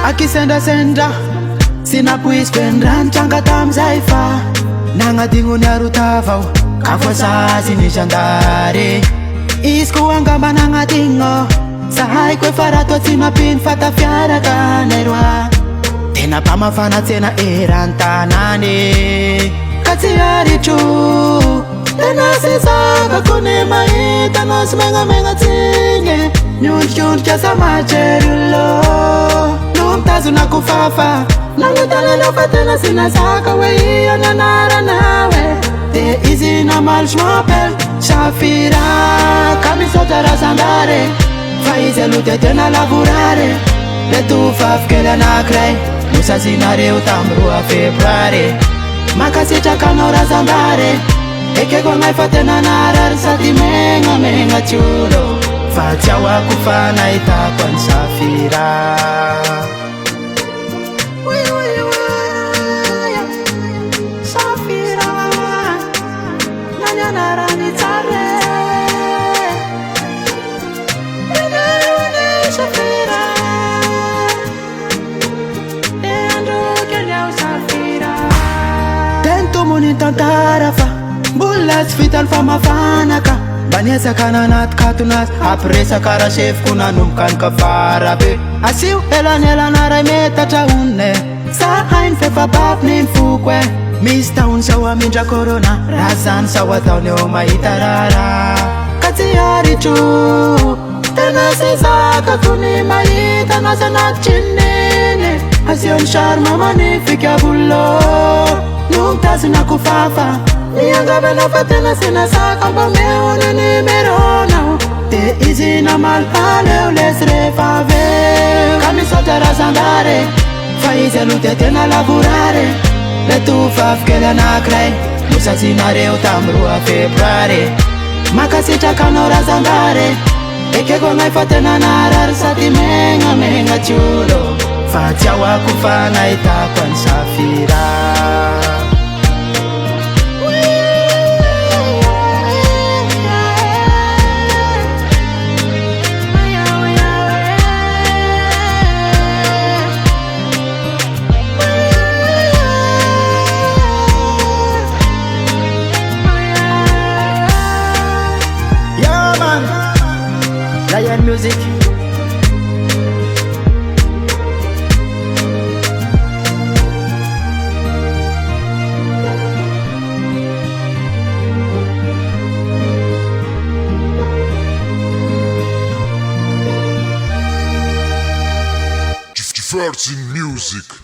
akisendasendra sinapuispendran tranga tamizay fa nagnadigny arotavao kafoasazy nisandare izy koa angamba nagnadigno sahaiko efa raha toa tsy mampino fatafiaraka nay roa tena mpamafanatsena eran-tanany ka tsy aritro tena sezavako ny mahitanao sy megnamegnatsiny miondrikondrika sa majerolo no mitazonako fafa nanotalalao fa tena sy nazaka hoe ia nanaranawe de izy namaly je m'appelle Safira ka misaotra razandare fa izy aloha de tena lavorare le tovavy kely anakiray nosazinareo tamy 2 febroary makasitraka anao razandare ekeko agnay fa tena narary sady megnamegna tsiolo fa tsy ahoako fa nahitako any Safira Safira nanianarany tsare Safira tentomony tantara fa mbola tsy vitany famafanaka mba niezaka nanaty katonazy ampiresaka raha sefiko nanomboka ny kafara be asio elanelana ray metatra honne sahainy fefabavy niny foko e misy tahony sao amindra corona raha zany sao ataony eo mahita rara ka tsy aritro tena sezakako ny mahita nazy anaty trininy asiony charme magnifique avolo no mitazonako fafa niangavanao fa tena sy nazaka mba meony numeronao de izy namaly aleo lesy rehefa aveo ka misaotra razandare fa izy aloha de tena lavorare le tovavy kely anakiray nosazinareo tamy 2 febroary makasitraka anao razandare ekeko agnay fa tena narary sady megnamegna tsiolo fa tsy ahoako fa nahitako any Safira Lion Music Diverting Music.